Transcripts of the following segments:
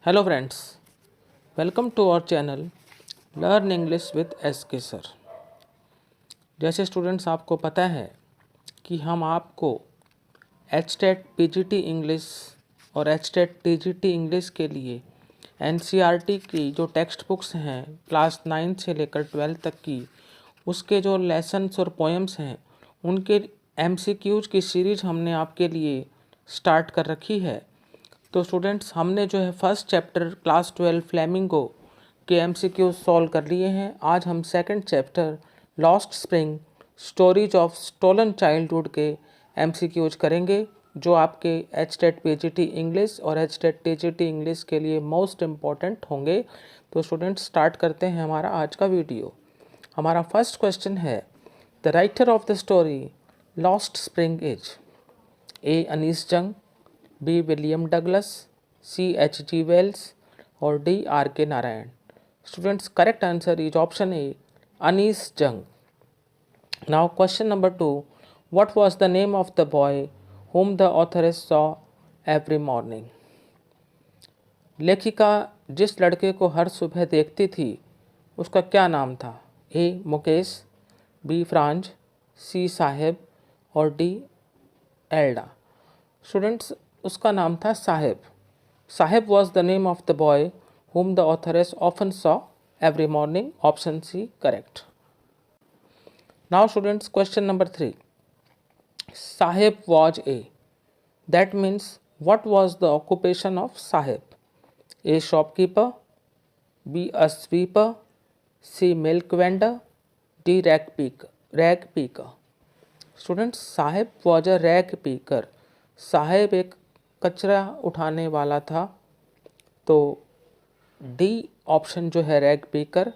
Hello friends, welcome to our channel learn English with SK sir. जैसे students आपको पता है कि हम आपको HTET PGT इंग्लिश और HTET TGT इंग्लिश के लिए NCERT की जो टेक्स्ट बुक्स हैं क्लास 9 से लेकर 12 तक की, उसके जो लेसन्स और पोएम्स हैं उनके MCQs की सीरीज़ हमने आपके लिए स्टार्ट कर रखी है। तो स्टूडेंट्स, हमने जो है फर्स्ट चैप्टर क्लास 12 फ्लेमिंगो के MCQ सॉल्व कर लिए हैं। आज हम second chapter lost spring stories of stolen childhood के MCQs करेंगे, जो आपके HTET PGT इंग्लिश और HTET TGT इंग्लिश के लिए मोस्ट इम्पॉर्टेंट होंगे। तो स्टूडेंट्स, स्टार्ट करते हैं हमारा आज का वीडियो। हमारा फर्स्ट क्वेश्चन है, the writer of the story Lost Spring is A. Anees Jung, B. William Douglas, C. H.G. Wells और D. R.K. Narayan. Students, correct answer is option A, Anees Jung. Now question number 2, what was the name of the boy whom the authoress saw every morning? लेखिका जिस लड़के को हर सुबह देखती थी उसका क्या नाम था? A. Mukesh, B. Franz, C. Saheb और D. एल्डा। स्टूडेंट्स, उसका नाम था Saheb. Saheb was the name of the boy whom the authoress often saw every morning. Option C correct. Now students, question number 3. Sahib was a. That means what was the occupation of Sahib? A. shopkeeper, B. a sweeper, C. milk vendor, D. rag picker. Students, Sahib was a rag picker. साहेब एक कचरा उठाने वाला था। तो D option जो है rag पीकर,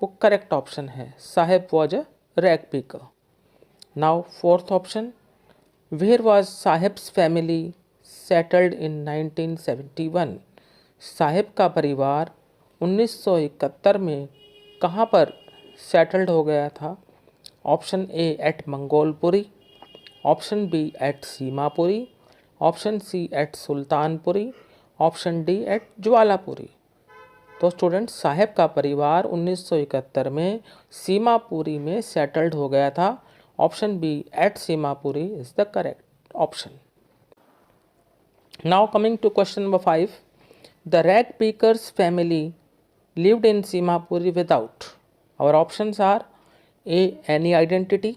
वो करेक्ट ऑप्शन है। Saheb was a rag picker. Now fourth option, where was Saheb's family settled in 1971? Saheb का परिवार 1971 में कहाँ पर सेटल्ड हो गया था? Option A at Mangolpuri, option B at Seemapuri, option C at Sultanpuri, option D at Jwalapuri. तो स्टूडेंट, साहेब का परिवार 1971 में सीमापुरी में सेटल्ड हो गया था। Option B at Seemapuri is the correct option. Now coming to question number 5, the rag pickers family lived in Seemapuri without. Our options are A. any identity,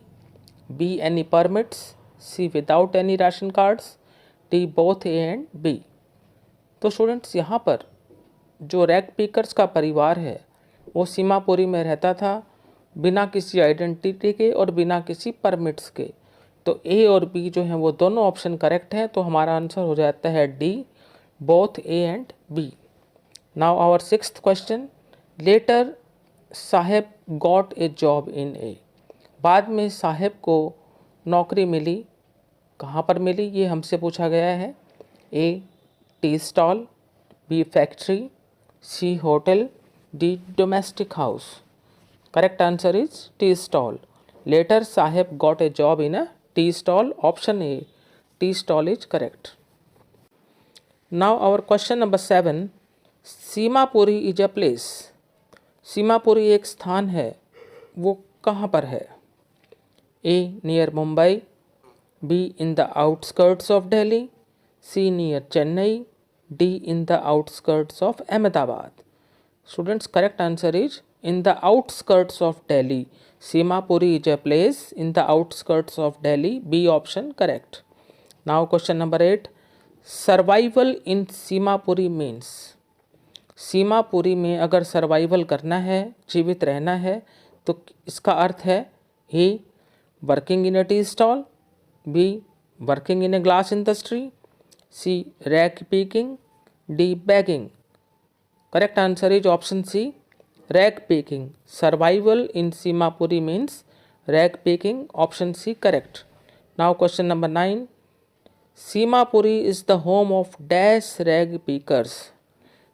B. any permits, C. without any ration cards, D. both A and B. तो students, यहाँ पर जो rag पीकर्स का परिवार है वो सीमापुरी में रहता था बिना किसी आइडेंटिटी के और बिना किसी परमिट्स के। तो ए और बी जो हैं वो दोनों ऑप्शन करेक्ट हैं। तो हमारा आंसर हो जाता है D, both A and B. Now our sixth question, later Saheb got a job in a. बाद में साहेब को नौकरी मिली, कहाँ पर मिली ये हमसे पूछा गया है। A tea stall, B factory, C hotel, D domestic house. Correct answer is tea stall. Later Saheb got a job in a tea stall. Option A, tea stall is correct. Now our question number 7, Seemapuri is a place. Seemapuri एक स्थान है, वो कहाँ पर है? A near Mumbai, B in the outskirts of Delhi, C near Chennai, D in the outskirts of Ahmedabad. Students, correct answer is in the outskirts of Delhi. Seemapuri is a place in the outskirts of Delhi. B option correct. Now question number 8, survival in Seemapuri means. Seemapuri में अगर survival करना है, जीवित रहना है, तो इसका अर्थ है A working in a tea stall, B working in a glass industry, C rag picking, D begging. Correct answer is option C, rag picking. Survival in Seemapuri means rag picking. Option C correct. Now question number 9, Seemapuri is the home of dash rag pickers.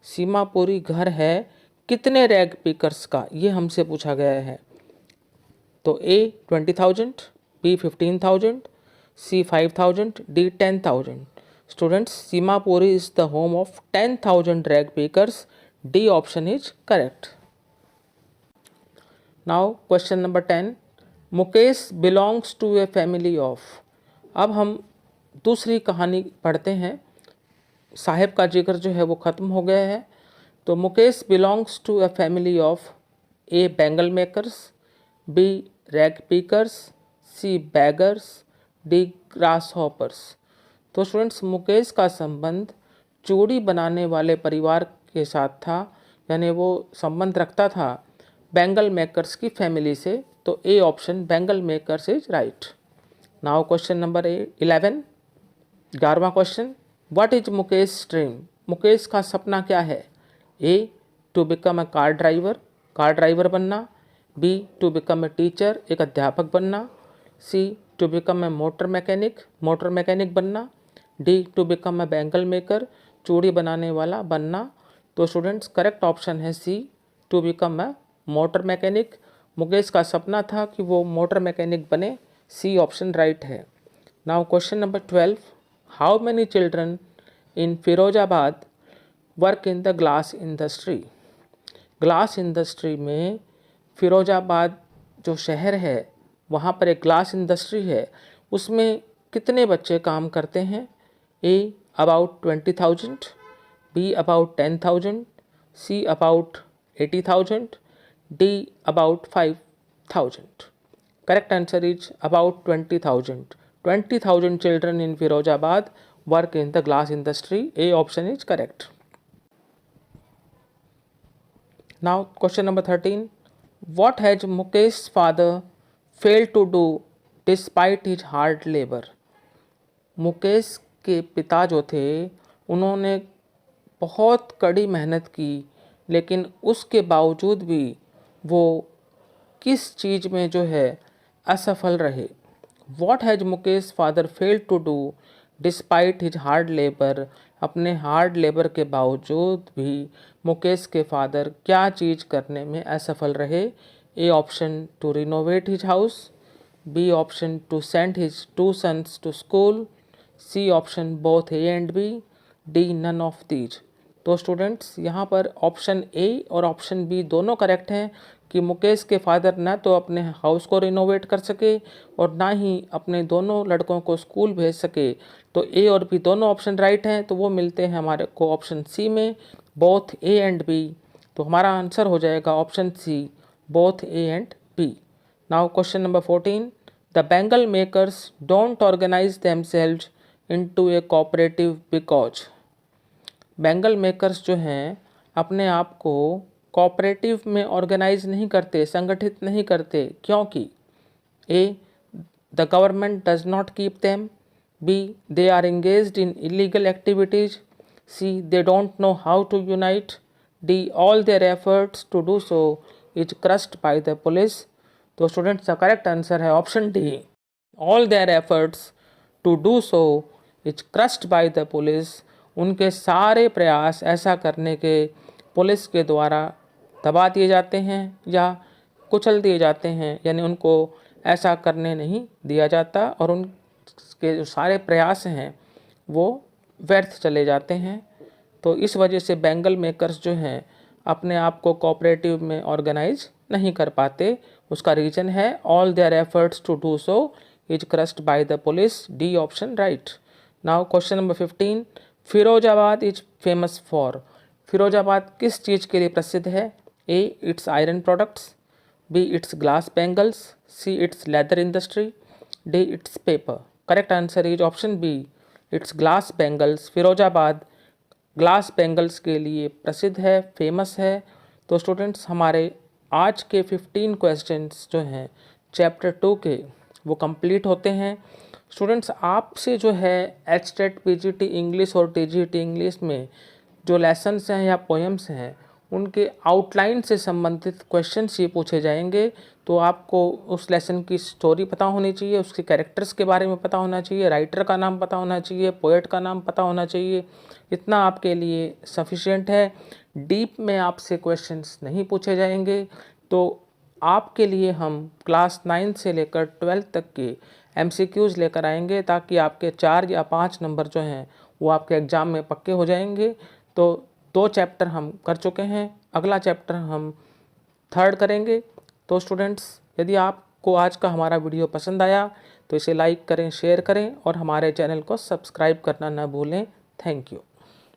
Seemapuri घर है कितने rag पीकर्स का, ये हमसे पूछा गया है। तो ए 20,000, B 15,000, C 5,000, D 10,000। Students, Simapuri is the home of 10,000 rag pickers. D option is correct. Now question number 10. Mukesh belongs to a family of. अब हम दूसरी कहानी पढ़ते हैं। साहेब का जिक्र जो है वो ख़त्म हो गया है। तो Mukesh belongs to a family of A bangle makers, B rag pickers, C beggars, D grasshoppers. तो स्टूडेंट्स, मुकेश का संबंध चूड़ी बनाने वाले परिवार के साथ था, यानी वो संबंध रखता था बैंगल मेकर्स की फैमिली से। तो A option bangle makers is right. Now question number 11, 11वां question. What is Mukesh dream? Mukesh का सपना क्या है? A to become a car driver बनना, B to become a teacher, एक अध्यापक बनना, C to become a motor mechanic बनना, D to become a bangle maker, चूड़ी बनाने वाला बनना। तो स्टूडेंट्स, करेक्ट ऑप्शन है C, to become a motor mechanic. Mukesh का सपना था कि वो मोटर मैकेनिक बने। सी ऑप्शन राइट है। Now question number 12, how many children in Firozabad work in the glass industry? Glass industry में फिरोजाबाद जो शहर है वहाँ पर एक ग्लास इंडस्ट्री है, उसमें कितने बच्चे काम करते हैं? A about 20,000, B about 10,000, C about 80,000, D about 5,000। Correct answer is about 20,000। 20,000 children in Firozabad work in the glass industry. A option is correct. Now question number 13. What has Mukesh's father failed to do despite his hard labor? Mukesh के पिता जो थे उन्होंने बहुत कड़ी मेहनत की, लेकिन उसके बावजूद भी वो किस चीज़ में जो है असफल रहे? What has Mukesh father failed to do despite his hard labour? अपने हार्ड लेबर के बावजूद भी मुकेश के फादर क्या चीज़ करने में असफल रहे? A option to renovate his house, B option to send his 2 sons to school, C option both A and B, D none of these. तो स्टूडेंट्स, यहाँ पर ऑप्शन ए और ऑप्शन बी दोनों करेक्ट हैं कि मुकेश के फादर ना तो अपने हाउस को रिनोवेट कर सके और ना ही अपने दोनों लड़कों को स्कूल भेज सके। तो ए और बी दोनों ऑप्शन राइट हैं, तो वो मिलते हैं हमारे को ऑप्शन सी में, बोथ ए एंड बी। तो हमारा आंसर हो जाएगा option C, both A and B. Now question number 14, the bangle makers don't organise themselves into a cooperative because. Bangle makers जो हैं अपने आप को कोऑपरेटिव में ऑर्गेनाइज नहीं करते, संगठित नहीं करते, क्योंकि A the government does not keep them, B they are engaged in illegal activities, C they don't know how to unite, D all their efforts to do so is crushed by the police. तो students, का correct answer है option D, all their efforts to do so is crushed by the police. उनके सारे प्रयास ऐसा करने के police के द्वारा दबा दिए जाते हैं या कुचल दिए जाते हैं, यानी उनको ऐसा करने नहीं दिया जाता और उनके जो सारे प्रयास हैं वो व्यर्थ चले जाते हैं। तो इस वजह से बैंगल मेकर्स जो हैं अपने आप को कोऑपरेटिव में ऑर्गेनाइज नहीं कर पाते। उसका रीज़न है all their efforts to do so is crushed by the police. D option right. Now question number 15, Firozabad is famous for. Firozabad किस चीज़ के लिए प्रसिद्ध है? A its iron products, B its glass bangles, C its leather industry, D its paper. Correct answer is option B, its glass bangles. Firozabad glass bangles के लिए प्रसिद्ध है, फेमस है। तो स्टूडेंट्स, हमारे आज के 15 क्वेश्चंस जो हैं चैप्टर 2 के वो कंप्लीट होते हैं। स्टूडेंट्स, आपसे जो है एचटेट पीजीटी इंग्लिश और टीजीटी इंग्लिश में जो लेसन्स हैं या पोएम्स हैं उनके आउटलाइन से संबंधित क्वेश्चंस ये पूछे जाएंगे। तो आपको उस लेसन की स्टोरी पता होनी चाहिए, उसके कैरेक्टर्स के बारे में पता होना चाहिए, राइटर का नाम पता होना चाहिए, पोएट का नाम पता होना चाहिए। इतना आपके लिए सफिशिएंट है। डीप में आपसे क्वेश्चंस नहीं पूछे जाएंगे। तो आपके लिए हम क्लास 9 से लेकर 12 तक के MCQs लेकर आएंगे ताकि आपके 4 या 5 नंबर जो हैं वो आपके एग्ज़ाम में पक्के हो जाएंगे। तो 2 चैप्टर हम कर चुके हैं, अगला चैप्टर हम 3rd करेंगे। तो स्टूडेंट्स, यदि आपको आज का हमारा वीडियो पसंद आया तो इसे लाइक करें, शेयर करें और हमारे चैनल को सब्सक्राइब करना न भूलें। Thank you.